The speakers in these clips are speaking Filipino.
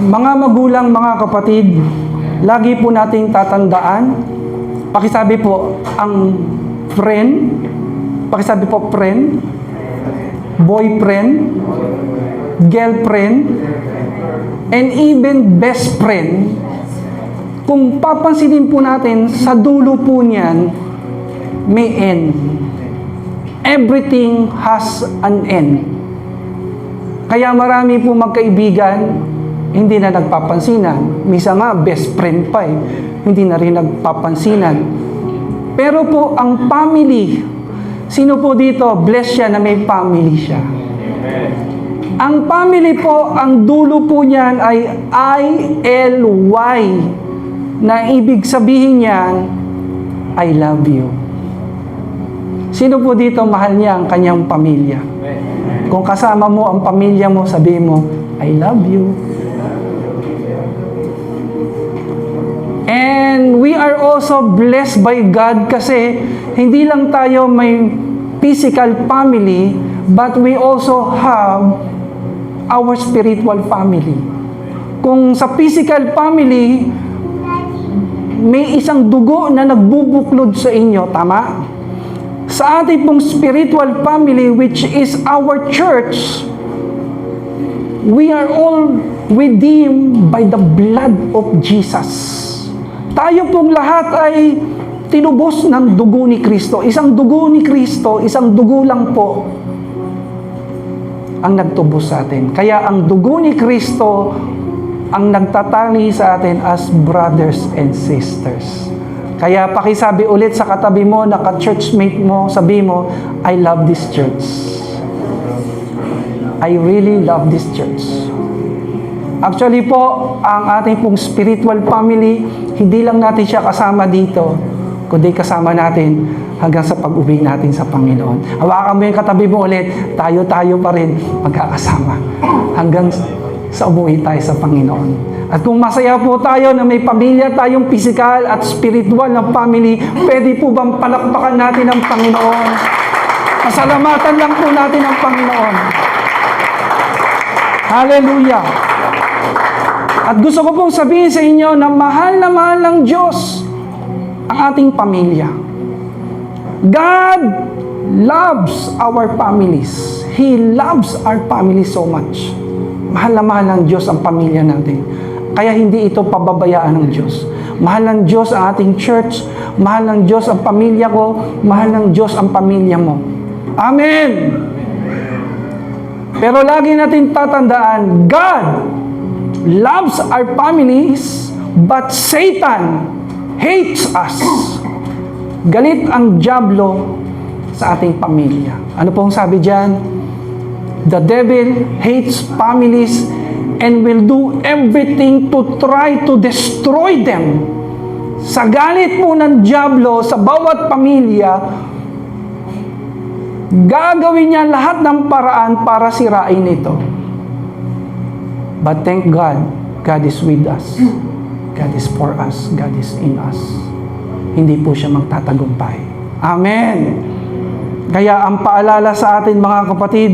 Mga magulang, mga kapatid, lagi po nating tatandaan, pakisabi po, ang friend, pakisabi po friend, boyfriend, girlfriend, and even best friend, kung papansinin po natin, sa dulo po niyan, may end. Everything has an end. Kaya marami po magkaibigan, hindi na nagpapansinan. Misa nga, best friend pa eh. Hindi na rin nagpapansinan. Pero po, ang family, sino po dito, bless siya na may family siya. Ang family po, ang dulo po niyan ay I-L-Y, na ibig sabihin niyan, I love you. Sino po dito mahal niya ang kanyang pamilya? Kung kasama mo ang pamilya mo, sabihin mo, I love you. And we are also blessed by God kasi hindi lang tayo may physical family, but we also have our spiritual family. Kung sa physical family, may isang dugo na nagbubuklod sa inyo, tama? Sa ating pong spiritual family, which is our church, we are all redeemed by the blood of Jesus. Tayo pong lahat ay tinubos ng dugo ni Kristo. Isang dugo ni Kristo, isang dugo lang po ang nagtubos sa atin. Kaya ang dugo ni Kristo ang nagtatali sa atin as brothers and sisters. Kaya pakisabi ulit sa katabi mo, naka-churchmate mo, sabi mo, I love this church. I really love this church. Actually po, ang ating pong spiritual family, hindi lang natin siya kasama dito, kundi kasama natin hanggang sa pag-uwi natin sa Panginoon. Hawakan mo yung katabi mo ulit, tayo-tayo pa rin magkakasama hanggang sa umuwi tayo sa Panginoon. At kung masaya po tayo na may pamilya tayong physical at spiritual na family, pwede po bang palakpakan natin ang Panginoon? Pasalamatan lang po natin ang Panginoon. Hallelujah! At gusto ko pong sabihin sa inyo na mahal ng Diyos ang ating pamilya. God loves our families. He loves our family so much. Mahal ng Diyos ang pamilya natin. Kaya hindi ito pababayaan ng Diyos. Mahal ng Diyos ang ating church. Mahal ng Diyos ang pamilya ko. Mahal ng Diyos ang pamilya mo. Amen! Pero lagi natin tatandaan, God loves our families, but Satan hates us. Galit ang dyablo sa ating pamilya. Ano pong sabi dyan? The devil hates families and will do everything to try to destroy them. Sa galit po ng dyablo sa bawat pamilya, gagawin niya lahat ng paraan para sirain ito. But thank God, God is with us. God is for us. God is in us. Hindi po siya magtatagumpay. Amen! Kaya ang paalala sa atin mga kapatid,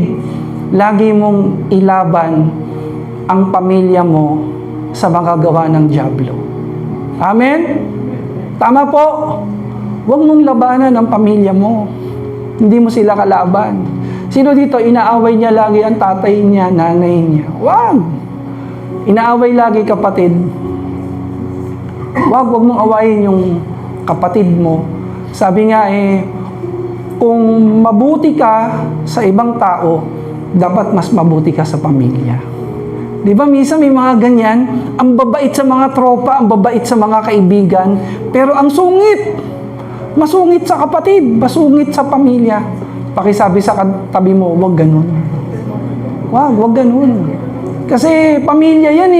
lagi mong ilaban ang pamilya mo sa mga gawa ng dyablo. Amen? Tama po. Huwag mong labanan ang pamilya mo. Hindi mo sila kalaban. Sino dito, inaaway niya lagi ang tatay niya, nanay niya? Huwag! Inaaway lagi kapatid. Huwag mong awayin yung kapatid mo. Sabi nga kung mabuti ka sa ibang tao, dapat mas mabuti ka sa pamilya. Di ba, minsan may mga ganyan, ang babait sa mga tropa, ang babait sa mga kaibigan, pero ang sungit, masungit sa kapatid, masungit sa pamilya. Pakisabi sa katabi mo, huwag ganun. Huwag ganun. Kasi pamilya yan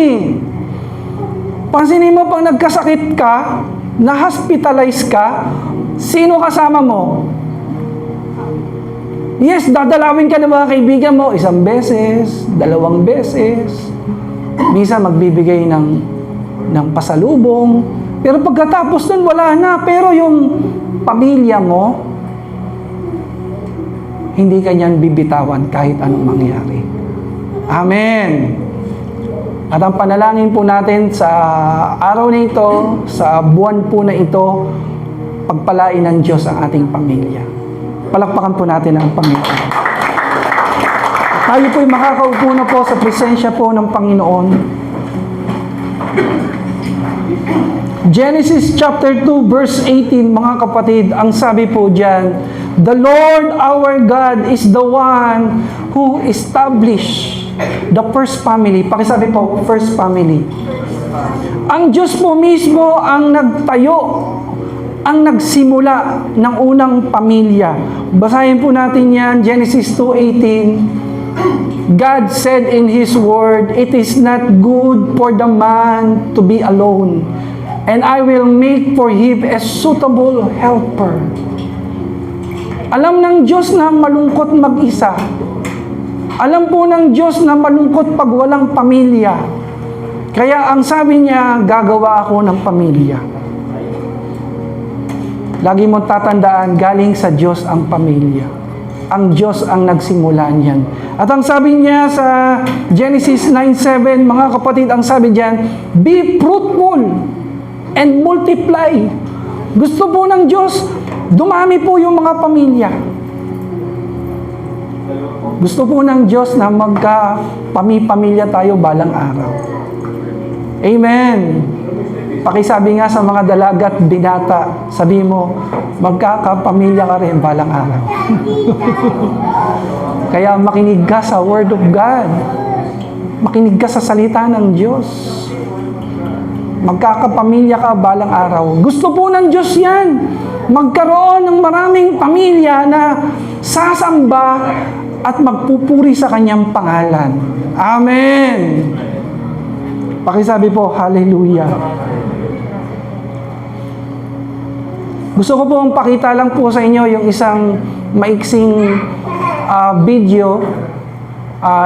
Pansinin mo, pag nagkasakit ka, na-hospitalize ka, sino kasama mo? Yes, dadalawin ka ng mga kaibigan mo, 1 beses, 2 beses. Minsan magbibigay ng pasalubong. Pero pagkatapos nun, wala na. Pero yung pamilya mo, hindi ka niyan bibitawan kahit anong mangyari. Amen. At ang panalangin po natin sa araw na ito, sa buwan po na ito, pagpalain ng Diyos ang ating pamilya. Palakpakan po natin ang Panginoon. Tayo po'y makakaupo na po sa presensya po ng Panginoon. Genesis chapter 2 verse 18, mga kapatid, ang sabi po diyan, the Lord our God is the one who established the first family. Pakisabi po, first family. Ang Diyos po mismo ang nagtayo, ang nagsimula ng unang pamilya. Basahin po natin yan, Genesis 2:18. God said in His Word, it is not good for the man to be alone, and I will make for him a suitable helper. Alam ng Diyos na malungkot mag-isa. Alam po ng Diyos na malungkot pag walang pamilya. Kaya ang sabi niya, gagawa ako ng pamilya. Lagi mong tatandaan, galing sa Diyos ang pamilya. Ang Diyos ang nagsimula niyan. At ang sabi niya sa Genesis 9:7, mga kapatid, ang sabi diyan, be fruitful and multiply. Gusto po ng Diyos, dumami po yung mga pamilya. Gusto po ng Diyos na magka-pamilya tayo balang araw. Amen. Pakisabi nga sa mga dalaga at binata, sabi mo, magkakapamilya ka rin balang araw. Kaya makinig ka sa Word of God. Makinig ka sa salita ng Diyos. Magkakapamilya ka balang araw. Gusto po ng Diyos yan. Magkaroon ng maraming pamilya na sasamba at magpupuri sa Kanyang pangalan. Amen. Pakisabi po, hallelujah. Gusto ko pong pakita lang po sa inyo yung isang maiksing video.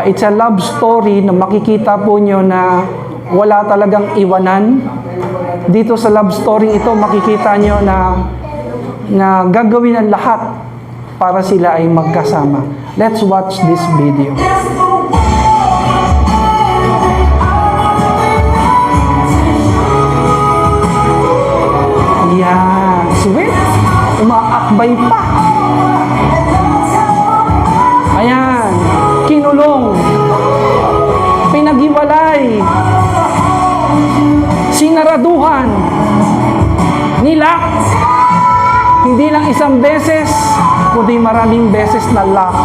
It's a love story na makikita po nyo na wala talagang iwanan. Dito sa love story ito, makikita nyo na gagawin ang lahat para sila ay magkasama. Let's watch this video. Yeah, sweet. Umaakbay pa. Ayan, kinulong, pinaghiwalay, sinaraduhan, nilak. Hindi lang isang beses, kundi maraming beses na lock.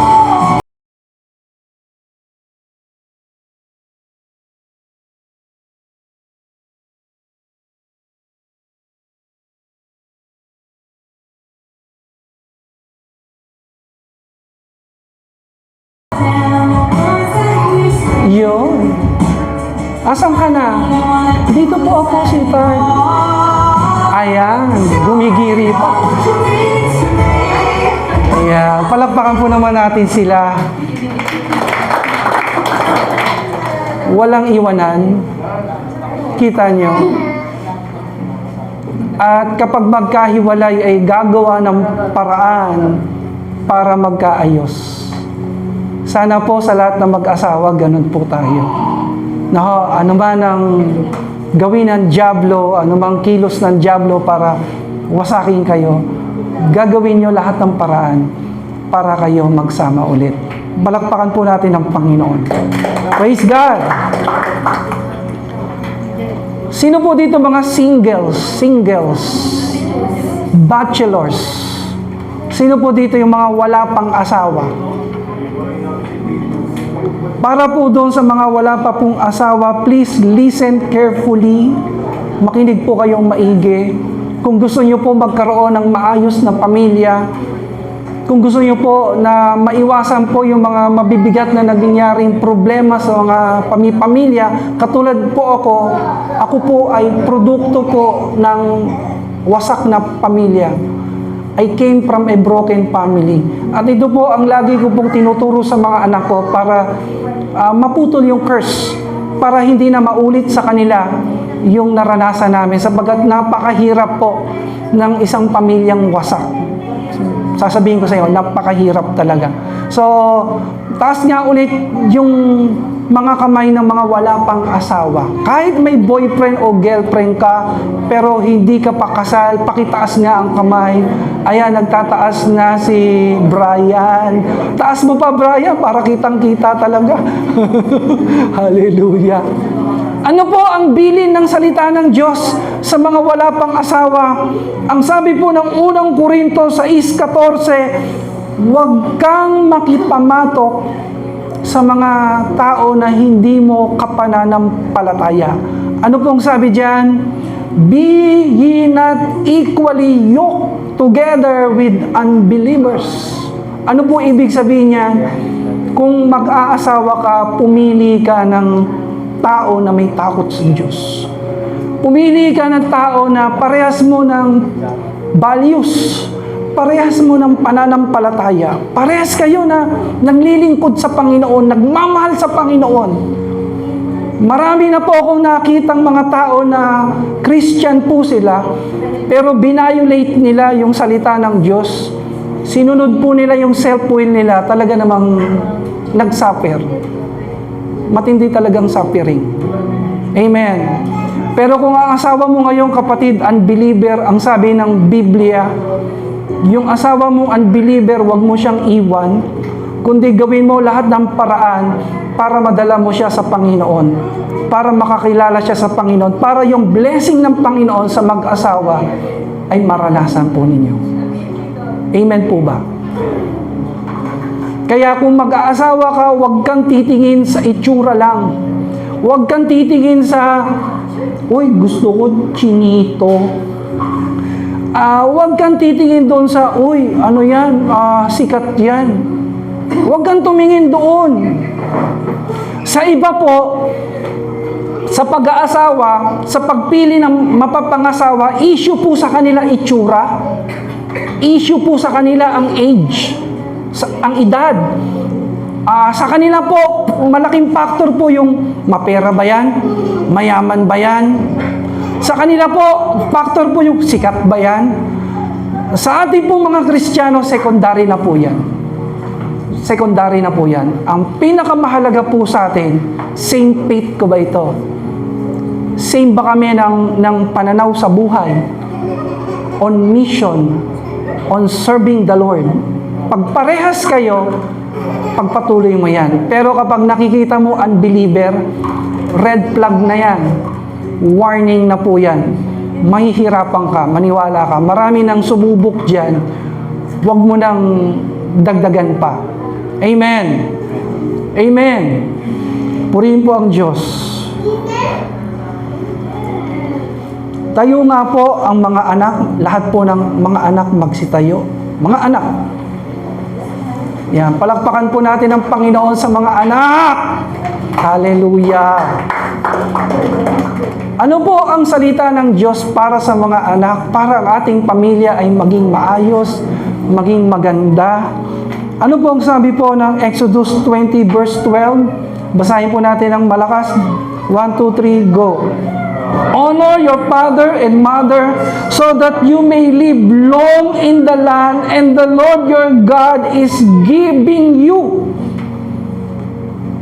Yun. Asan ka na? Dito po ako, sweetheart. Ayan, gumigiri pa. Ayan, palakpakan po naman natin sila. Walang iwanan. Kita nyo. At kapag magkahiwalay ay gagawa ng paraan para magkaayos. Sana po sa lahat ng mag-asawa, ganun po tayo. Ano man ang gawin ng dyablo, ano mang kilos ng dyablo para wasakin kayo, gagawin nyo lahat ng paraan para kayo magsama ulit. Balakpakan po natin ang Panginoon. Praise God! Sino po dito mga singles, bachelors? Sino po dito yung mga wala pang asawa? Para po doon sa mga wala pa pong asawa, please listen carefully. Makinig po kayong maigi. Kung gusto nyo po magkaroon ng maayos na pamilya, kung gusto nyo po na maiwasan po yung mga mabibigat na nangyaring problema sa mga pamilya, katulad po ako po ay produkto po ng wasak na pamilya. I came from a broken family. At ito po ang lagi ko pong tinuturo sa mga anak ko para maputol yung curse, para hindi na maulit sa kanila yung naranasan namin, sapagkat napakahirap po ng isang pamilyang wasak. Sasabihin ko sa iyo, napakahirap talaga. So, taas nga ulit yung mga kamay ng mga wala pang asawa. Kahit may boyfriend o girlfriend ka, pero hindi ka pa kasal, pakitaas nga ang kamay. Ayan, nagtataas na si Brian. Taas mo pa, Brian, para kitang-kita talaga. Hallelujah. Ano po ang bilin ng salita ng Diyos sa mga wala pang asawa? Ang sabi po ng unang Korinto 6:14, huwag kang makipamatok sa mga tao na hindi mo kapananampalataya. Ano pong sabi diyan? Be ye not equally yoked together with unbelievers. Ano po ibig sabihin niyan? Kung mag-aasawa ka, pumili ka ng tao na may takot sa Diyos. Pumili ka ng tao na parehas mo ng values, parehas mo ng pananampalataya, parehas kayo na naglilingkod sa Panginoon, nagmamahal sa Panginoon. Marami na po akong nakitang mga tao na Christian po sila, pero binayolate nila yung salita ng Diyos. Sinunod po nila yung self-will nila, talaga namang nagsuffer. Matindi talagang suffering. Amen. Pero kung ang asawa mo ngayon, kapatid, unbeliever, ang sabi ng Biblia, yung asawa mong unbeliever, wag mo siyang iwan, kundi gawin mo lahat ng paraan para madala mo siya sa Panginoon, para makakilala siya sa Panginoon, para yung blessing ng Panginoon sa mag-asawa ay maranasan po ninyo. Amen po ba? Kaya kung mag-aasawa ka, wag kang titingin sa itsura lang. Wag kang titingin sa, uy, gusto ko chinito. Huwag kang titingin doon sa, uy, ano yan, sikat yan. Huwag kang tumingin doon. Sa iba po, sa pag-aasawa, sa pagpili ng mapapangasawa, issue po sa kanila itsura. Issue po sa kanila ang age, ang edad. Sa kanila po, malaking factor po yung mapera ba yan? Mayaman ba yan? Sa kanila po, factor po yung sikat ba yan? Sa ating po mga Kristiyano, secondary na po yan. Secondary na po yan. Ang pinakamahalaga po sa atin, same faith ko ba ito? Same ba kami ng pananaw sa buhay? On mission, on serving the Lord. Pag parehas kayo, pagpatuloy mo yan. Pero kapag nakikita mo unbeliever, red flag na yan. Warning na po yan. Mahihirapan ka, maniwala ka. Marami nang sumubok dyan. Huwag mo nang dagdagan pa. Amen. Amen. Purihin po ang Diyos. Tayo nga po ang mga anak, lahat po ng mga anak magsitayo. Mga anak. Yan, palakpakan po natin ang Panginoon sa mga anak. Hallelujah. Ano po ang salita ng Diyos para sa mga anak? Para ang ating pamilya ay maging maayos, maging maganda. Ano po ang sabi po ng Exodus 20 verse 12? Basahin po natin ng malakas. 1, 2, 3, go. Honor your father and mother so that you may live long in the land and the Lord your God is giving you.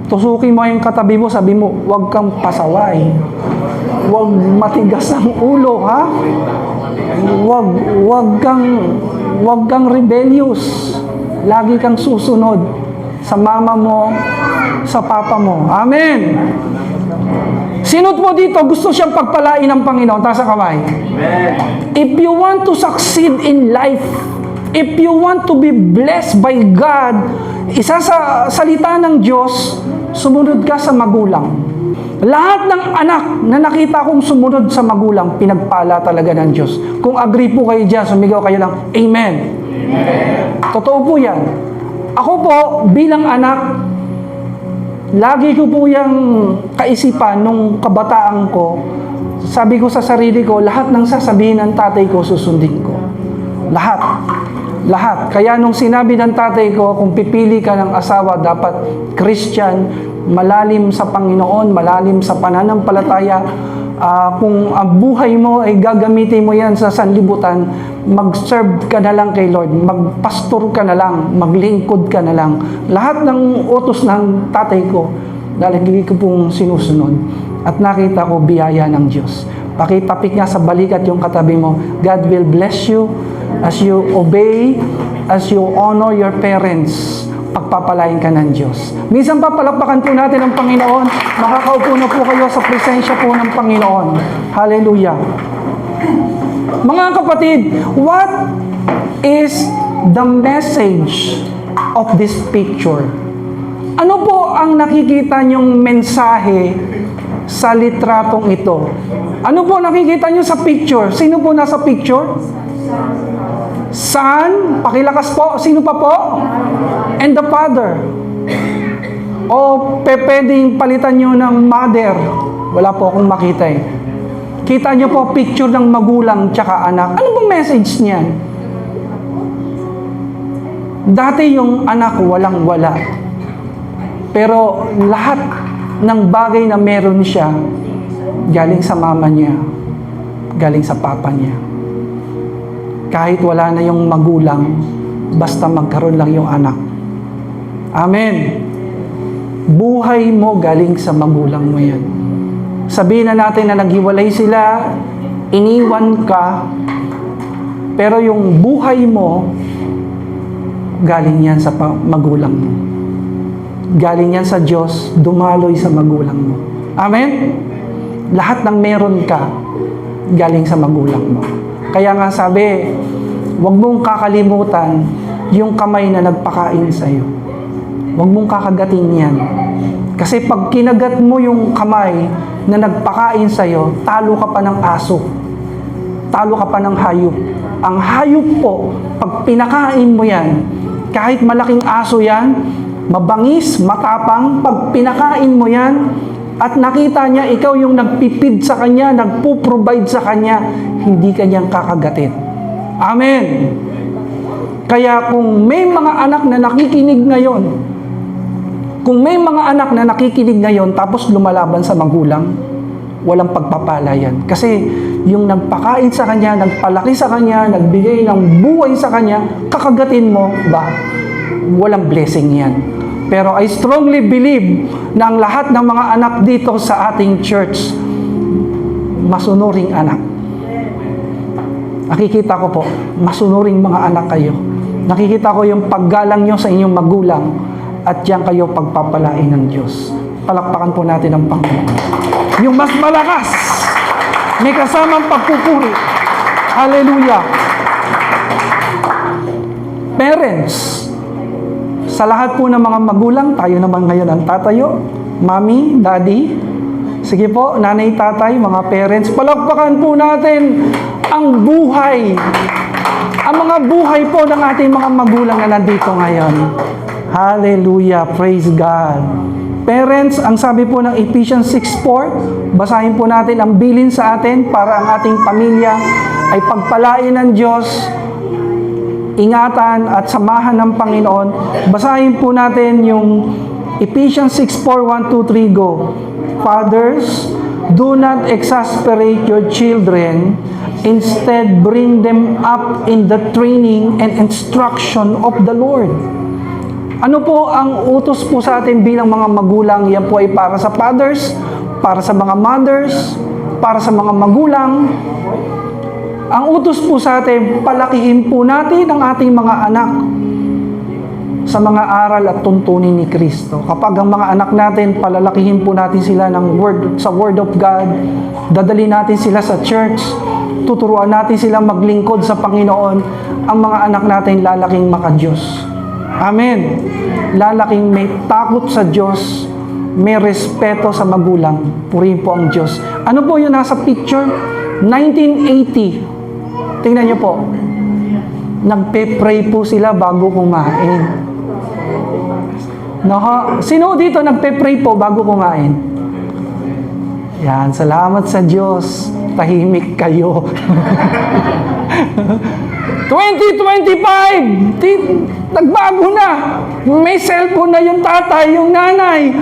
Tusukin mo yung katabi mo, sabi mo, huwag kang pasaway. Huwag matigas ang ulo, ha? Huwag kang rebellious. Lagi kang susunod sa mama mo, sa papa mo. Amen. Sino po dito gusto siyang pagpalain ng Panginoon? Taas ang kamay. Amen. If you want to succeed in life, if you want to be blessed by God, isa sa salita ng Diyos, sumunod ka sa magulang. Lahat ng anak na nakita kong sumunod sa magulang, pinagpala talaga ng Diyos. Kung agree po kayo dyan, sumigaw kayo lang, Amen. Amen. Totoo po yan. Ako po, bilang anak, lagi ko po yung kaisipan nung kabataan ko, sabi ko sa sarili ko, lahat ng sasabihin ng tatay ko, susundin ko. Lahat. Lahat. Kaya nung sinabi ng tatay ko, kung pipili ka ng asawa, dapat Christian, malalim sa Panginoon, malalim sa pananampalataya. Kung ang buhay mo ay gagamitin mo yan sa sanlibutan, mag-serve ka na lang kay Lord, magpastor ka na lang, maglingkod ka na lang. Lahat ng utos ng tatay ko, lagi ko pong sinusunod. At nakita ko biyaya ng Diyos. Pakitapik nga sa balikat yung katabi mo, God will bless you as you obey, as you honor your parents. Pagpapalain ka ng Diyos. Minsan pa, palakpakan po natin ang Panginoon. Makakaupo na po kayo sa presensya po ng Panginoon. Hallelujah. Mga kapatid, what is the message of this picture? Ano po ang nakikita niyong mensahe sa litratong ito? Ano po nakikita niyo sa picture? Sino po nasa picture? Son, pakilakas po. Sino pa po? And the father. O pwedeng palitan niyo ng mother. Wala po akong makita eh. Kita niyo po picture ng magulang tsaka anak. Ano pong message niyan? Dati yung anak walang-wala. Pero lahat ng bagay na meron siya, galing sa mama niya, galing sa papa niya. Kahit wala na yung magulang, basta magkaroon lang yung anak. Amen. Buhay mo galing sa magulang mo yan. Sabihin na natin na naghiwalay sila, iniwan ka, pero yung buhay mo, galing yan sa magulang mo. Galing yan sa Diyos, dumaloy sa magulang mo. Amen? Lahat ng meron ka, galing sa magulang mo. Kaya nga sabi, huwag mong kakalimutan yung kamay na nagpakain sa'yo. Huwag mong kakagatin yan. Kasi pag kinagat mo yung kamay na nagpakain sa'yo, talo ka pa ng aso. Talo ka pa ng hayop. Ang hayop po, pag pinakain mo yan, kahit malaking aso yan, mabangis, matapang, pag pinakain mo yan, at nakita niya, ikaw yung nagpipid sa kanya, nagpo-provide sa kanya, hindi kanyang kakagatin. Amen. Kaya kung may mga anak na nakikinig ngayon, tapos lumalaban sa magulang, walang pagpapala yan. Kasi yung nagpakain sa kanya, nagpalaki sa kanya, nagbigay ng buhay sa kanya, kakagatin mo ba? Walang blessing yan. Pero I strongly believe na ang lahat ng mga anak dito sa ating church, masunuring anak. Nakikita ko po, masunuring mga anak kayo. Nakikita ko yung paggalang nyo sa inyong magulang at yan kayo pagpapalain ng Diyos. Palakpakan po natin ang Panginoon. Yung mas malakas, may kasamang pagpupuri. Hallelujah. Parents, sa lahat po ng mga magulang, tayo naman ngayon ang tatayo. Mami, daddy, sige po, nanay, tatay, mga parents, palakpakan po natin ang buhay. Ang mga buhay po ng ating mga magulang na nandito ngayon. Hallelujah, praise God. Parents, ang sabi po ng Ephesians 6:4, basahin po natin ang bilin sa atin para ang ating pamilya ay pagpalain ng Diyos, ingatan at samahan ng Panginoon. Basahin po natin yung Ephesians 6:4, 1, 2, 3, go. Fathers, do not exasperate your children. Instead, bring them up in the training and instruction of the Lord. Ano po ang utos po sa atin bilang mga magulang? Yan po ay para sa fathers, para sa mga mothers, para sa mga magulang. Ang utos po sa atin, palakihin po natin ang ating mga anak sa mga aral at tuntunin ni Kristo. Kapag ang mga anak natin, palalakihin po natin sila sa Word of God, dadali natin sila sa church, tuturuan natin sila maglingkod sa Panginoon, ang mga anak natin lalaking maka-Diyos. Amen. Lalaking may takot sa Diyos, may respeto sa magulang. Purihin po ang Diyos. Ano po yung nasa picture? 1980. Tingnan niyo po. Nagpe-pray po sila bago kumain. Sino dito nagpe-pray po bago kumain? Yan, salamat sa Diyos. Tahimik kayo. 2025! Nagbago na! May cellphone na yung tatay, yung nanay.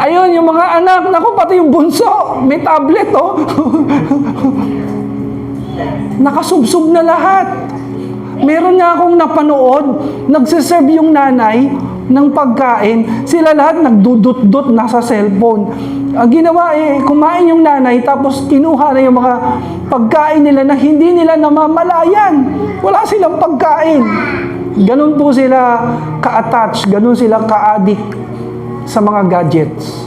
Ayun, yung mga anak. Naku, pati yung bunso. May tablet, oh. Nakasubsob na lahat. Meron nga akong napanood, nagsiserve yung nanay, ng pagkain. Sila lahat nagdudut-dut nasa cellphone. Ang ginawa kumain yung nanay tapos kinuha na yung mga pagkain nila na hindi nila namamalayan. Wala silang pagkain. Ganun po sila ka-attach, ganun sila ka-addict sa mga gadgets.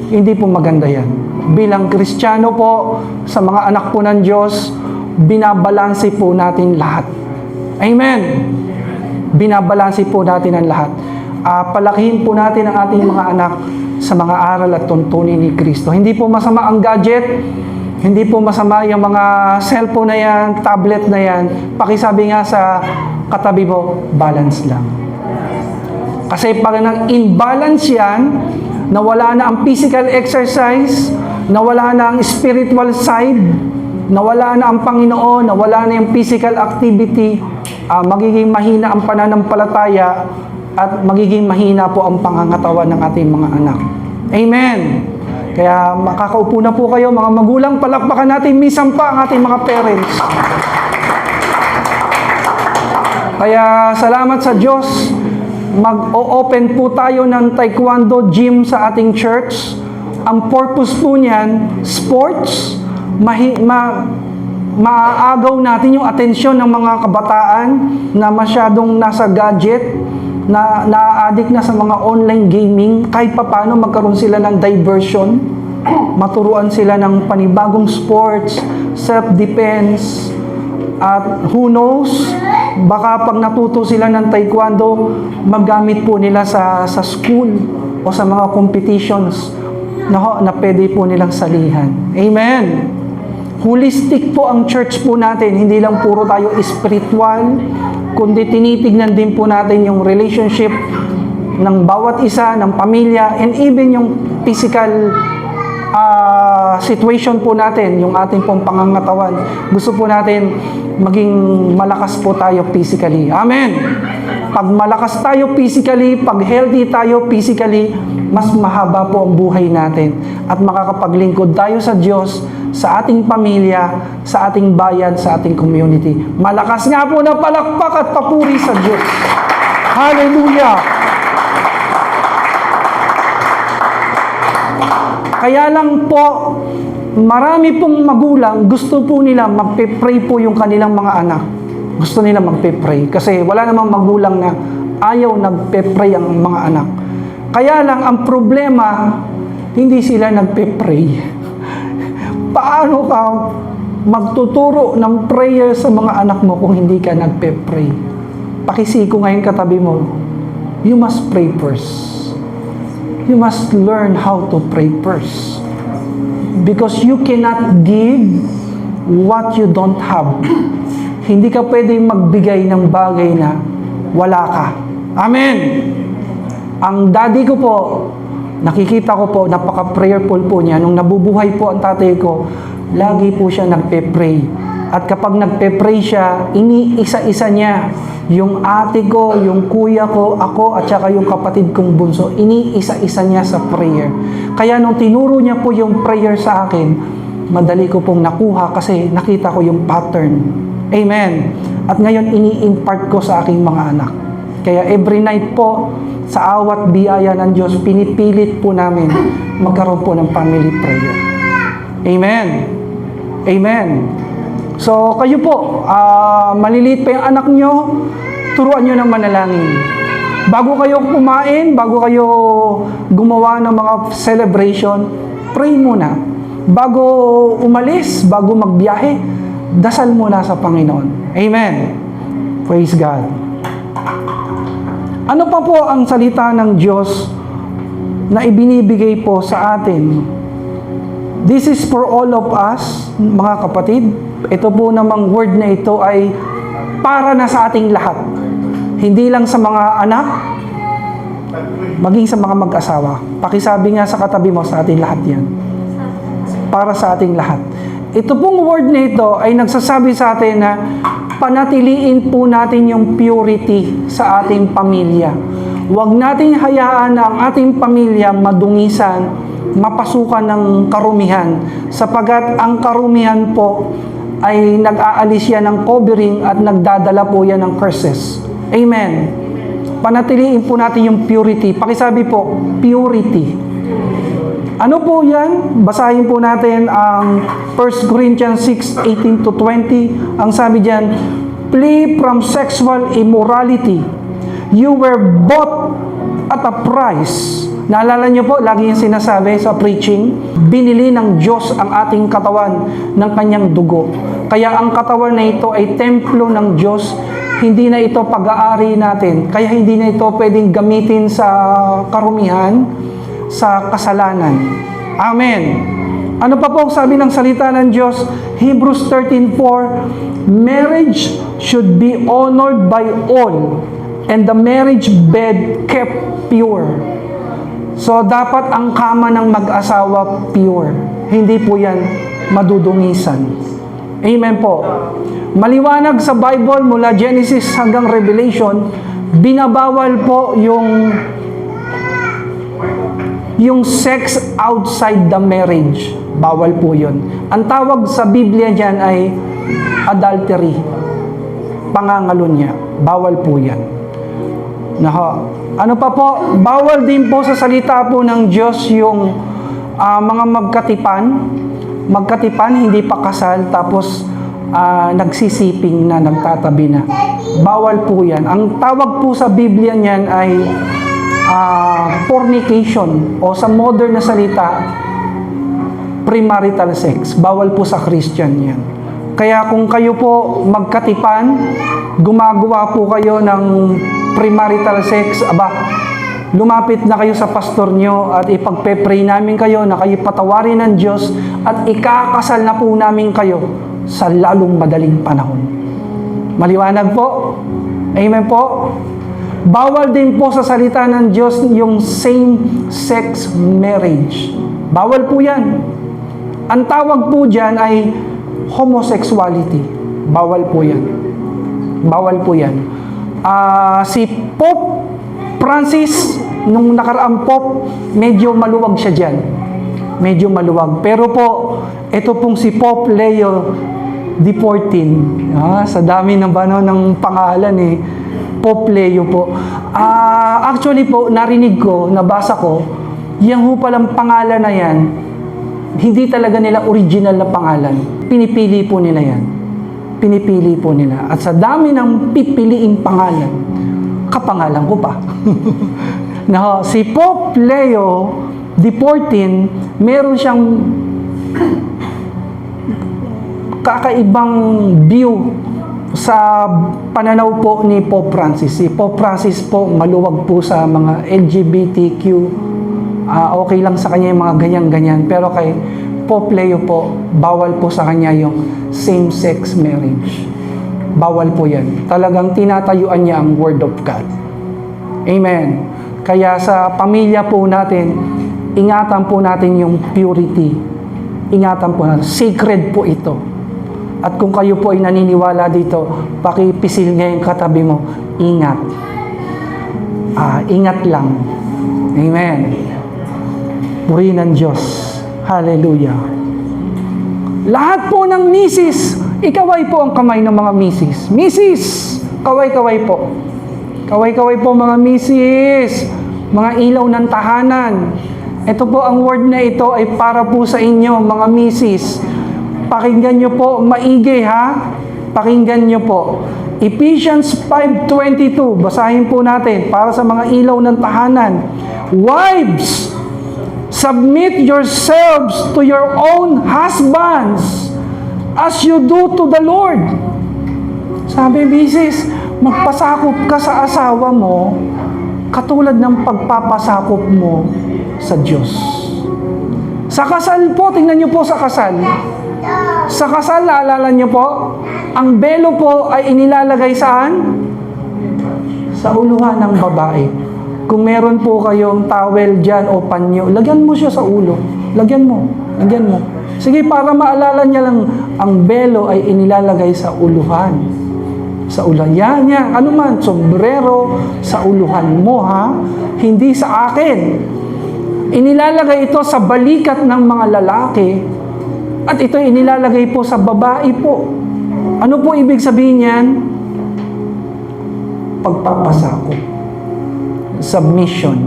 Hindi po maganda yan. Bilang Kristiyano po, sa mga anak po ng Diyos, binabalanse po natin lahat. Amen. Binabalanse po natin ang lahat. Palakihin po natin ang ating mga anak sa mga aral at tuntunin ni Kristo. Hindi po masama ang gadget, hindi po masama yung mga cellphone na yan, tablet na yan. Pakisabi nga sa katabi mo, balance lang. Kasi pag nang-imbalance yan, nawala na ang physical exercise, nawala na ang spiritual side, nawala na ang Panginoon, nawala na yung physical activity, magiging mahina ang pananampalataya at magiging mahina po ang pangangatawan ng ating mga anak. Amen. Kaya makakaupo na po kayo, mga magulang, palakpakan natin minsan pa ang ating mga parents. Kaya salamat sa Diyos, mag-o-open po tayo ng taekwondo gym sa ating church. Ang purpose po niyan, sports, maaagaw natin yung atensyon ng mga kabataan na masyadong nasa gadget, na na-addict na sa mga online gaming. Kahit paano magkaroon sila ng diversion, maturuan sila ng panibagong sports, self-defense, at who knows, baka pag natuto sila ng taekwondo, magamit po nila sa school o sa mga competitions na pwede po nilang salihan. Amen. Holistic po ang church po natin, hindi lang puro tayo spiritual, kundi tinitignan din po natin yung relationship ng bawat isa, ng pamilya, and even yung physical situation po natin, yung ating pong pangangatawan. Gusto po natin maging malakas po tayo physically. Amen! Pag malakas tayo physically, pag healthy tayo physically, mas mahaba po ang buhay natin at makakapaglingkod tayo sa Diyos, sa ating pamilya, sa ating bayan, sa ating community. Malakas nga po na palakpak at papuri sa Diyos. Hallelujah! Kaya lang po, marami pong magulang, gusto po nila magpe-pray po yung kanilang mga anak. Gusto nila magpe-pray. Kasi wala namang magulang na ayaw nagpe-pray ang mga anak. Kaya lang, ang problema, hindi sila nagpe-pray. Paano ka magtuturo ng prayer sa mga anak mo kung hindi ka nagpe-pray? Pakisiko ngayon katabi mo, you must pray first. You must learn how to pray first. Because you cannot give what you don't have. Hindi ka pwedeng magbigay ng bagay na wala ka. Amen! Ang daddy ko po, nakikita ko po, napaka-prayerful po niya. Nung nabubuhay po ang tatay ko, lagi po siya nagpe-pray. At kapag nagpe-pray siya, iniisa-isa niya yung ate ko, yung kuya ko, ako, at saka yung kapatid kong bunso, iniisa-isa niya sa prayer. Kaya nung tinuro niya po yung prayer sa akin, madali ko pong nakuha kasi nakita ko yung pattern. Amen. At ngayon, ini-impart ko sa aking mga anak. Kaya every night po, sa awat biyaya ng Diyos, pinipilit po namin magkaroon po ng family prayer. Amen. Amen. So, kayo po, maliliit pa yung anak nyo, turuan nyo ng manalangin. Bago kayo kumain, bago kayo gumawa ng mga celebration, pray muna. Bago umalis, bago magbiyahe, dasal muna sa Panginoon. Amen. Praise God. Ano pa po ang salita ng Diyos na ibinibigay po sa atin? This is for all of us, mga kapatid. Ito po namang word na ito ay para na sa ating lahat. Hindi lang sa mga anak, maging sa mga mag-asawa. Pakisabi nga sa katabi mo, sa ating lahat yan. Para sa ating lahat. Ito pong word na ito ay nagsasabi sa atin na panatiliin po natin yung purity sa ating pamilya. Huwag nating hayaan na ang ating pamilya madungisan, mapasukan ng karumihan, sapagat ang karumihan po ay nag-aalis yan ng covering at nagdadala po yan ng curses. Amen. Panatiliin po natin yung purity. Pakisabi po, purity. Ano po yan? Basahin po natin ang 1 Corinthians 6:18 to 20. Ang sabi diyan, flee from sexual immorality. You were bought at a price. Naalala niyo po, lagi yung sinasabi sa preaching, binili ng Diyos ang ating katawan ng kanyang dugo. Kaya ang katawan na ito ay templo ng Diyos. Hindi na ito pag-aari natin. Kaya hindi na ito pwedeng gamitin sa karumihan, sa kasalanan. Amen. Ano pa po sabi ng salita ng Diyos? Hebrews 13:4, marriage should be honored by all, and the marriage bed kept pure. So, dapat ang kama ng mag-asawa pure. Hindi po yan madudungisan. Amen po. Maliwanag sa Bible mula Genesis hanggang Revelation, binabawal po yung sex outside the marriage. Bawal po yun. Ang tawag sa Biblia dyan ay adultery. Pangangalunya. Bawal po yan. Ano pa po? Bawal din po sa salita po ng Diyos yung mga magkatipan. Magkatipan, hindi pa kasal, tapos nagsisiping na, nagtatabi na. Bawal po yan. Ang tawag po sa Biblia niyan ay fornication, o sa modern na salita, premarital sex. Bawal po sa Christian yan. Kaya kung kayo po magkatipan, gumagawa po kayo ng premarital sex, lumapit na kayo sa pastor nyo at ipagpe-pray namin kayo na kayo patawarin ng Diyos at ikakasal na po namin kayo sa lalong madaling panahon. Maliwanag po? Amen po? Bawal din po sa salita ng Diyos yung same-sex marriage. Bawal po yan. Ang tawag po dyan ay homosexuality. Bawal po yan. Bawal po yan. Si Pope Francis, nung nakaraang Pope, medyo maluwag siya dyan. Medyo maluwag. Pero po, ito pong si Pope Leo XIV. Sa dami ng pangalan Pope Leo po. Actually po, narinig ko, nabasa ko, yung ho palang pangalan na yan, hindi talaga nila original na pangalan. Pinipili po nila yan. Pinipili po nila. At sa dami ng pipiliing pangalan, kapangalan ko pa. Si Pope Leo XIV, meron siyang kakaibang view sa pananaw po ni Pope Francis. Si Pope Francis po, maluwag po sa mga LGBTQ. Okay lang sa kanya yung mga ganyan-ganyan. Pero kay Pope Leo po, bawal po sa kanya yung same-sex marriage. Bawal po yan. Talagang tinatayuan niya ang Word of God. Amen. Kaya sa pamilya po natin, ingatan po natin yung purity. Ingatan po natin. Sacred po ito. At kung kayo po ay naniniwala dito, pakipisil ngayon katabi mo, ingat. Ingat lang. Amen. Purihin ng Diyos. Hallelujah. Lahat po ng misis, ikaway po ang kamay ng mga misis. Misis, kaway-kaway po. Kaway-kaway po mga misis. Mga ilaw ng tahanan. Ito po ang word na ito ay para po sa inyo, mga misis. Pakinggan nyo po, maigi ha? Pakinggan nyo po. Ephesians 5:22, basahin po natin para sa mga ilaw ng tahanan. Wives, submit yourselves to your own husbands as you do to the Lord. Sabi, misis, magpasakop ka sa asawa mo katulad ng pagpapasakop mo sa Diyos. Sa kasal po, tingnan nyo po sa kasal. Sa kasal, naalala nyo po, ang belo po ay inilalagay saan? Sa uluhan ng babae. Kung meron po kayong towel dyan o panyo, lagyan mo siya sa ulo. Lagyan mo. Lagyan mo. Sige, para maalala niya lang, ang belo ay inilalagay sa uluhan. Sa uluhan. Yan. Ano man, sombrero, sa uluhan mo, ha? Hindi sa akin. Inilalagay ito sa balikat ng mga lalaki. At ito inilalagay po sa babae po. Ano po ibig sabihin yan? Pagpapasakop. submission.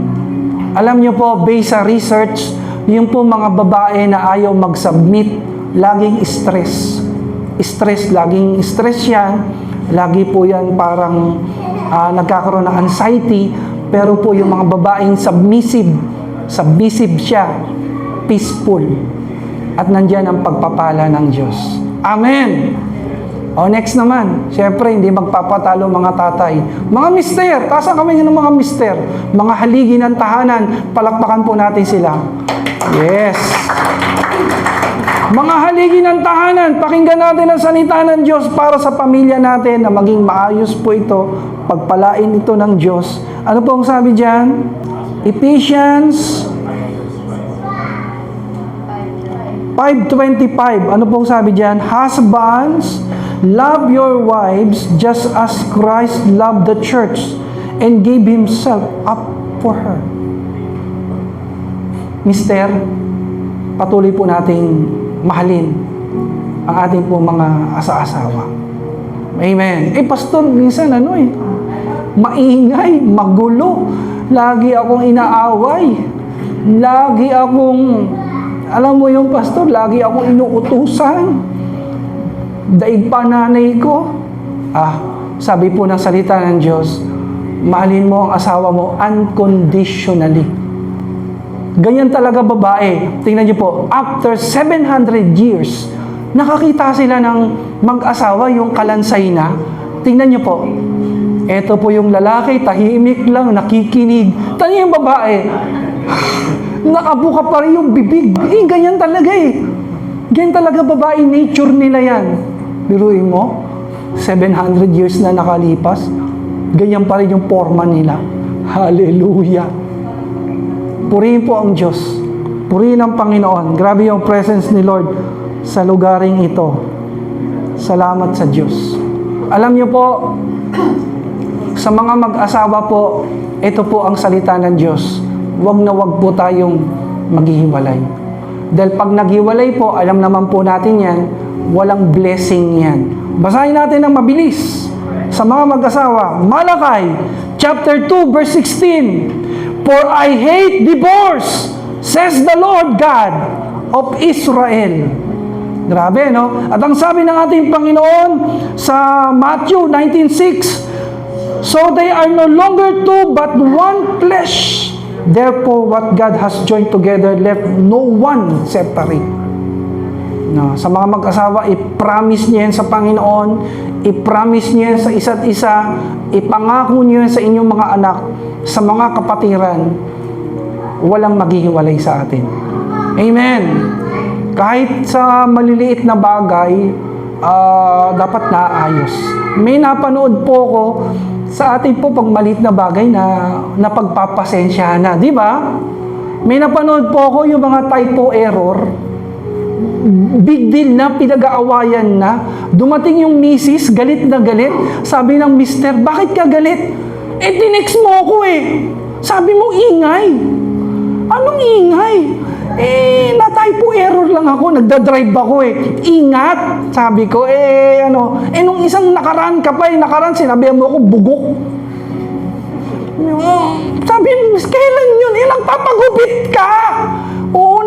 Alam niyo po, based sa research, yung po mga babae na ayaw mag-submit, laging stress. Laging stress yan. Lagi po yan parang nagkakaroon ng anxiety. Pero po yung mga babaeng submissive siya, peaceful. At nandyan ang pagpapala ng Diyos. Amen! O next naman, syempre hindi magpapatalo mga tatay. Mga mister, tasan kami ng mga mister. Mga haligi ng tahanan, palakpakan po natin sila. Yes! Mga haligi ng tahanan, pakinggan natin ang salita ng Diyos para sa pamilya natin na maging maayos po ito, pagpalain ito ng Diyos. Ano po ang sabi dyan? Ephesians 5:25. Ano pong sabi dyan? Husbands, love your wives just as Christ loved the church and gave Himself up for her. Mister, patuloy po nating mahalin ang ating po mga asa-asawa. Amen. Pastor, minsan maingay, magulo. Lagi akong inaaway. Lagi akong, alam mo yung pastor, lagi akong inuutusan. Daig pa nanay ko. Sabi po ng salita ng Diyos, mahalin mo ang asawa mo unconditionally. Ganyan talaga babae. Tingnan niyo po, after 700 years, nakakita sila ng mag-asawa, yung kalansay na. Tingnan niyo po, eto po yung lalaki, tahimik lang, nakikinig. Tingnan yung babae, nakabuka pa rin yung bibig. Ganyan talaga Ganyan talaga babae, nature nila yan. Biruin mo, 700 years na nakalipas, ganyan pa rin yung forma nila. Hallelujah! Purihin po ang Diyos. Purihin ang Panginoon. Grabe yung presence ni Lord sa lugaring ito. Salamat sa Diyos. Alam niyo po, sa mga mag-asawa po, ito po ang salita ng Diyos. Huwag na huwag po tayong maghihiwalay. Dahil pag naghiwalay po, alam naman po natin yan, walang blessing yan. Basahin natin ng mabilis sa mga mag-asawa. Malakay, chapter 2, verse 16. For I hate divorce, says the Lord God of Israel. Grabe, no? At ang sabi ng ating Panginoon sa Matthew 19:6, so they are no longer two, but one flesh. Therefore, what God has joined together, let no one separate. No, sa mga mag-asawa, i-promise niyo yan sa Panginoon, i-promise niyo yan sa isa't isa, ipangako niyo yan sa inyong mga anak, sa mga kapatiran, walang maghihiwalay sa atin. Amen. Kahit sa maliliit na bagay, dapat naayos. May napanood po ko sa atin po pag maliit na bagay na napagpapasensyahan na, di ba? May napanood po ko yung mga typo error, big deal na, pinag-aawayan na. Dumating yung misis, galit na galit. Sabi ng mister, bakit ka galit? Tinext mo ako Sabi mo, ingay. Anong ingay? Na-typo error lang ako. Nagda-drive ako Ingat. Sabi ko, nung isang nakaraan ka pa nakaraan, sinabi mo ako, bugok. Sabi mo, kailan yun? Nagpapagupit ka. Oo,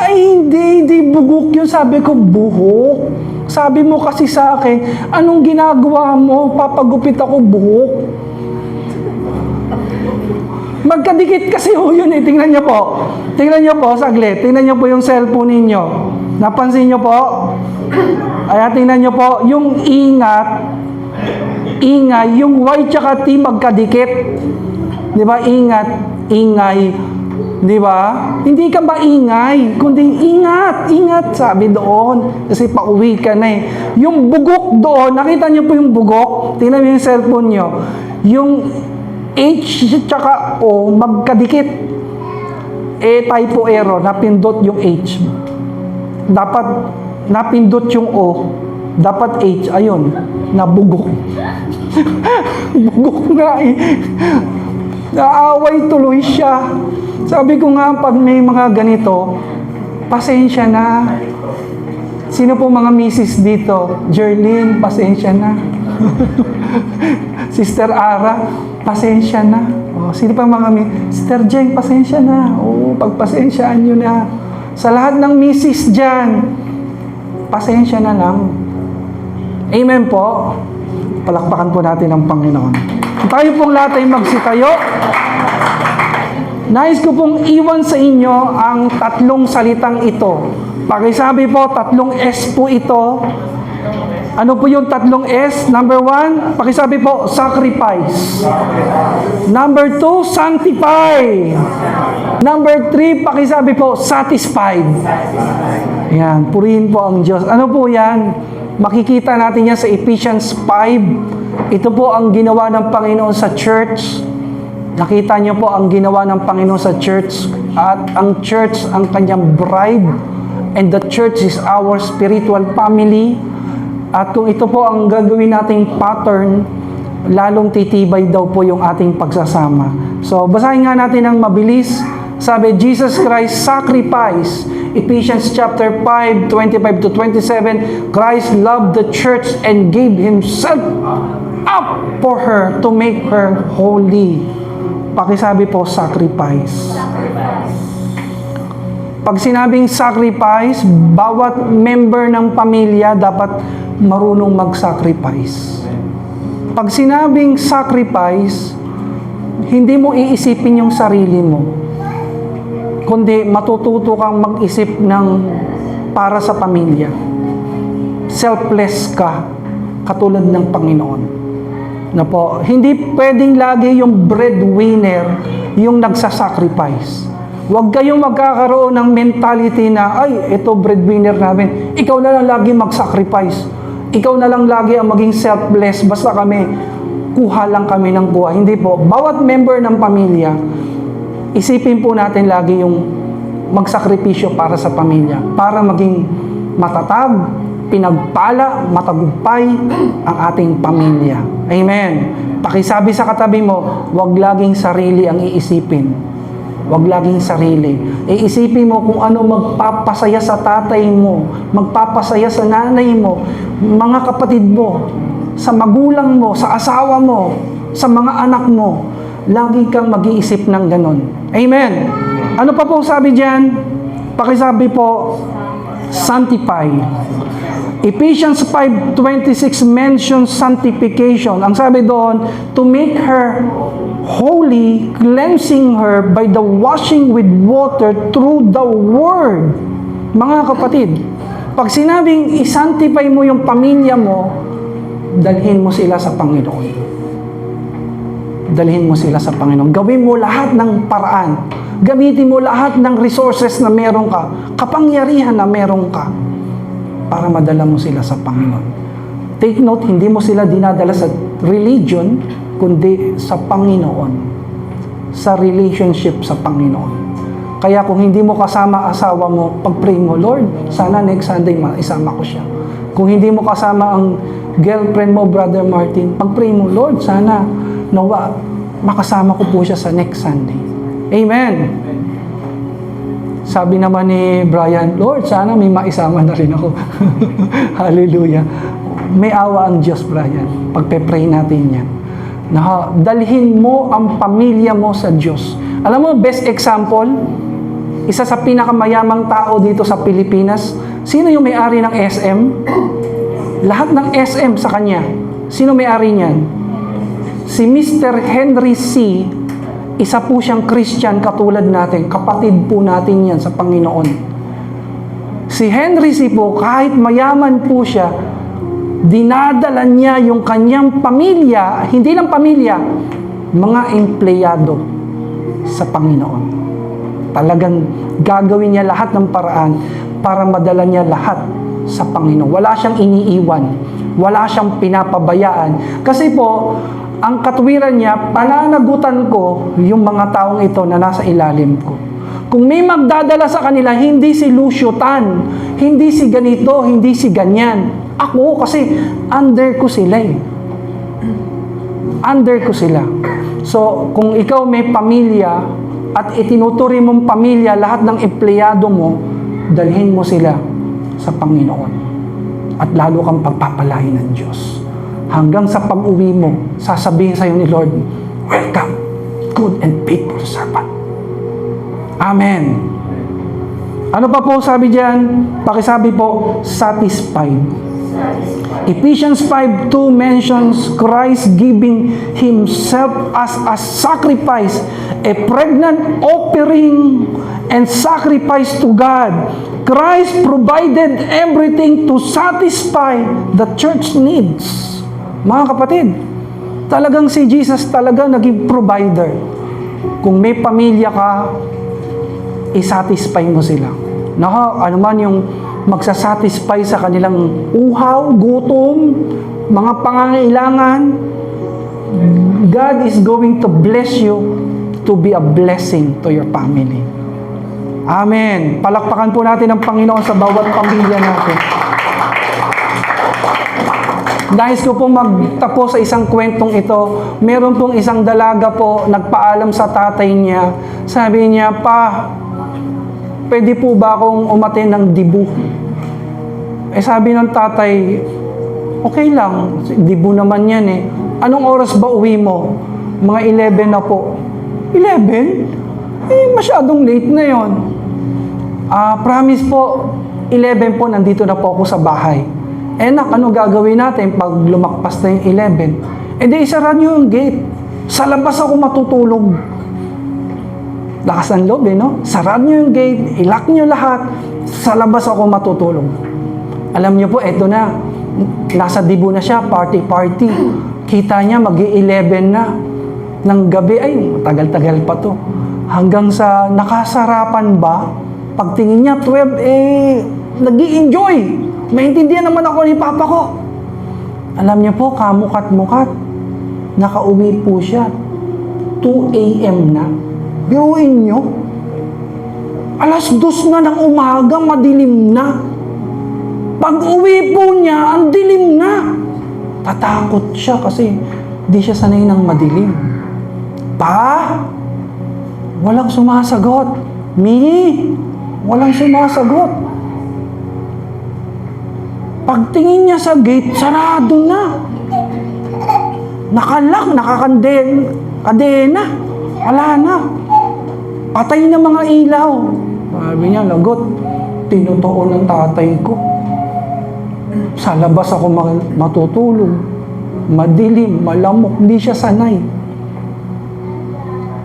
hindi bugok yun. Sabi ko, buhok. Sabi mo kasi sa akin, anong ginagawa mo? Papagupit ako, buhok. Magkadikit kasi yun Tingnan niyo po. Tingnan niyo po, saglit. Tingnan niyo po yung cellphone ninyo. Napansin niyo po? Tingnan niyo po, yung ingay, yung Y tsaka T magkadikit. Di ba? Ingat, ingay. Di ba? Hindi ka ba ingay, kundi ingat, sabi doon. Kasi pauwi ka na Yung bugok doon, nakita niyo po yung bugok? Tingnan niyo yung cellphone niyo. Yung H tsaka O magkadikit. Typo error, napindot yung H. Dapat napindot yung O, dapat H, ayun, nabugok. Bugok nga Naaway tuloy siya. Sabi ko nga, pag may mga ganito, pasensya na. Sino po mga misis dito? Jerlyn, pasensya na. Sister Ara, pasensya na. Sino pa mga Sister Jeng, pasensya na. Pagpasensyaan nyo na. Sa lahat ng misis dyan, pasensya na lang. Amen po. Palakpakan po natin ang Panginoon. Tayo pong lahat ay magsitayo. Nais ko pong iwan sa inyo ang tatlong salitang ito. Pakisabi po, tatlong S po ito. Ano po yung tatlong S? Number 1, pakisabi po, sacrifice. Number 2, sanctify. Number 3, pakisabi po, satisfied. Yan, purihin po ang Diyos. Ano po yan? Makikita natin yan sa Ephesians 5. Ito po ang ginawa ng Panginoon sa church. Nakita niyo po ang ginawa ng Panginoon sa church. At ang church ang kanyang bride. And the church is our spiritual family. At kung ito po ang gagawin nating pattern, lalong titibay daw po yung ating pagsasama. So, basahin nga natin ng mabilis. Sabi, Jesus Christ sacrifice. Ephesians chapter 5, 25 to 27, Christ loved the church and gave Himself up for her to make her holy. Pakisabi po, sacrifice. Pag sinabing sacrifice, bawat member ng pamilya dapat marunong mag-sacrifice. Pag sinabing sacrifice, hindi mo iisipin yung sarili mo, kundi matututo kang mag-isip ng para sa pamilya. Selfless ka, katulad ng Panginoon. Na po, hindi pwedeng lagi yung breadwinner yung nagsasacrifice. Huwag kayong magkakaroon ng mentality na, ay, ito breadwinner namin. Ikaw na lang lagi mag-sacrifice. Ikaw na lang lagi ang maging selfless. Basta kami, kuha lang kami ng kuha. Hindi po. Bawat member ng pamilya, isipin po natin lagi yung magsakripisyo para sa pamilya, para maging matatag, pinagpala, matagumpay ang ating pamilya. Amen. Pakisabi sa katabi mo, huwag laging sarili ang iisipin. Huwag laging sarili. Iisipin mo kung ano magpapasaya sa tatay mo, magpapasaya sa nanay mo, mga kapatid mo, sa magulang mo, sa asawa mo, sa mga anak mo. Lagi kang mag-iisip ng ganon. Amen. Ano pa po sabi dyan? Pakisabi po, sanctify. Ephesians 5:26 mentions sanctification. Ang sabi doon, to make her holy, cleansing her by the washing with water through the word. Mga kapatid, pag sinabing i-sanctify mo yung pamilya mo, dalhin mo sila sa Panginoon. Dalhin mo sila sa Panginoon. Gawin mo lahat ng paraan. Gamitin mo lahat ng resources na meron ka, kapangyarihan na meron ka, para madala mo sila sa Panginoon. Take note, hindi mo sila dinadala sa religion, kundi sa Panginoon. Sa relationship sa Panginoon. Kaya kung hindi mo kasama asawa mo, pag-pray mo, Lord, sana next Sunday isama ko siya. Kung hindi mo kasama ang girlfriend mo, Brother Martin, pag-pray mo, Lord, sana nawa, makasama ko po siya sa next Sunday. Amen. Sabi naman ni Brian, Lord, sana may maisama na rin ako. Hallelujah. May awa ang Diyos, Brian. Pagpe-pray natin yan. Na dalhin mo ang pamilya mo sa Diyos. Alam mo, best example, isa sa pinakamayamang tao dito sa Pilipinas, sino yung may-ari ng SM? Lahat ng SM sa kanya. Sino may-ari niyan? Si Mr. Henry C., isa po siyang Christian katulad natin. Kapatid po natin yan sa Panginoon. Si Henry C. po, kahit mayaman po siya, dinadala niya yung kanyang pamilya, hindi lang pamilya, mga empleyado sa Panginoon. Talagang gagawin niya lahat ng paraan para madala niya lahat sa Panginoon. Wala siyang iniiwan. Wala siyang pinapabayaan. Kasi po, ang katwiran niya, pananagutan ko yung mga taong ito na nasa ilalim ko. Kung may magdadala sa kanila, hindi si Lucio Tan, hindi si ganito, hindi si ganyan. Ako, kasi under ko sila eh. Under ko sila. So, kung ikaw may pamilya at itinuturi mong pamilya, lahat ng empleyado mo, dalhin mo sila sa Panginoon. At lalo kang pagpapalain ng Diyos. Hanggang sa pag-uwi mo, sasabihin sa'yo ni Lord, Welcome, good and faithful servant. Amen. Ano pa po sabi diyan? Pakisabi po, satisfied. Ephesians 5:2 mentions Christ giving Himself as a sacrifice, a pregnant offering and sacrifice to God. Christ provided everything to satisfy the church needs. Mga kapatid, talagang si Jesus talaga naging provider. Kung may pamilya ka, i-satisfy mo sila. Ano man yung magsasatisfy sa kanilang uhaw, gutom, mga pangangailangan, God is going to bless you to be a blessing to your family. Amen. Palakpakan po natin ang Panginoon sa bawat pamilya natin. Nais ko pong magtapos sa isang kwentong ito. Meron pong isang dalaga po, nagpaalam sa tatay niya. Sabi niya, "Pa, pwede po ba akong umaten ng dibu?" Sabi ng tatay, "Okay lang, dibu naman yan eh. Anong oras ba uwi mo?" "Mga 11 na po." 11? Masyadong late na yon. Promise po, 11 po, nandito na po ako sa bahay. Nak, ano gagawin natin pag lumakpas na yung 11? Di isara nyo yung gate. Sa labas ako matutulog. Lakas ng loob no? Sarad nyo yung gate, ilock nyo lahat, sa labas ako matutulog. Alam nyo po, eto na, nasa dibu na siya, party. Kita niya, mag-11 na. Ng gabi, tagal-tagal pa to. Hanggang sa nakasarapan ba, pagtingin niya, 12, nag-i-enjoy. Maintindihan naman ako ni Papa ko. Alam niyo po, kamukat-mukat, nakauwi po siya. 2 a.m. na. Biruin niyo, 2:00 na ng umaga, madilim na. Pag-uwi po niya, ang dilim na. Tatakot siya kasi di siya sanay ng madilim. "Pa, walang sumasagot. Mi, walang sumasagot." Pagtingin niya sa gate, sarado na. Nakalak, kadena. Wala na. Patay na mga ilaw. Sabi niya, lagot, tinutuon ng tatay ko. Sa labas ako matutulog. Madilim, malamok, hindi siya sanay.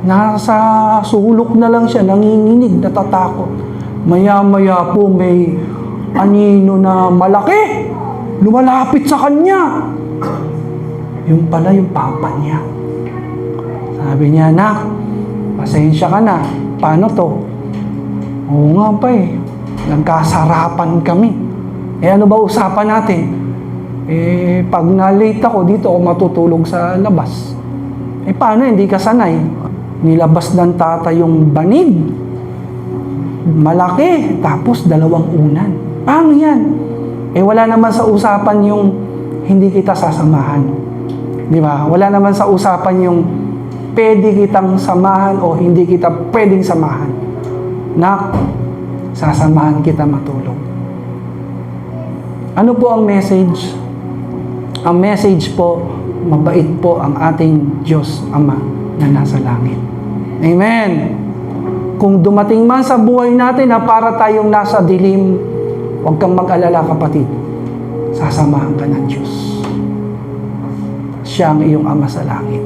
Nasa sulok na lang siya, nanginginig, natatakot. Maya-maya po may anino na malaki, lumalapit sa kanya. Yung pala yung papa niya. Sabi niya, "Anak, pasensya ka na. Paano to?" "Oo nga pa nagkasarapan kami." Ano ba usapan natin? Pag na-late ako, dito ako matutulog sa labas. Paano, hindi ka sanay? Nilabas ng tatay yung banig. Malaki, tapos 2 unan. Paano yan? Wala naman sa usapan yung hindi kita sasamahan. Di ba? Wala naman sa usapan yung pwede kitang samahan o hindi kita pwedeng samahan. Nak, sasamahan kita matulog. Ano po ang message? Ang message po, mabait po ang ating Diyos Ama na nasa langit. Amen. Kung dumating man sa buhay natin na para tayong nasa dilim, huwag kang mag-alala, kapatid. Sasamahan ka ng Diyos. Siya ang iyong Ama sa langit.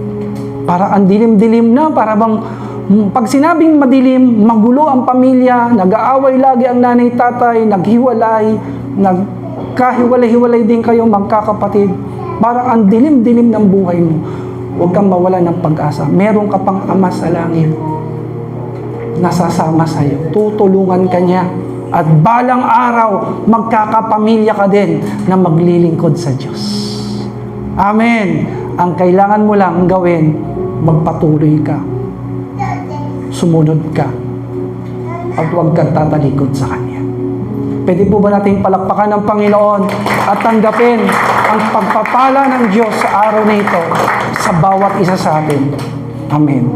Para ang dilim-dilim na, para bang pag sinabing madilim, magulo ang pamilya, nag-aaway lagi ang nanay-tatay, naghiwalay, nagkahiwalay-hiwalay din kayo magkakapatid. Parang ang dilim-dilim ng buhay mo. Huwag kang mawala ng pag-asa. Meron ka pang Ama sa langit. Nasasama sa iyo. Tutulungan ka niya. At balang araw, magkakapamilya ka din na maglilingkod sa Diyos. Amen. Ang kailangan mo lang gawin, magpatuloy ka. Sumunod ka. At huwag kang tatalikod sa Kanya. Pwede po ba natin palakpakan ng Panginoon at tanggapin ang pagpapala ng Diyos sa araw na ito sa bawat isa sa atin? Amen.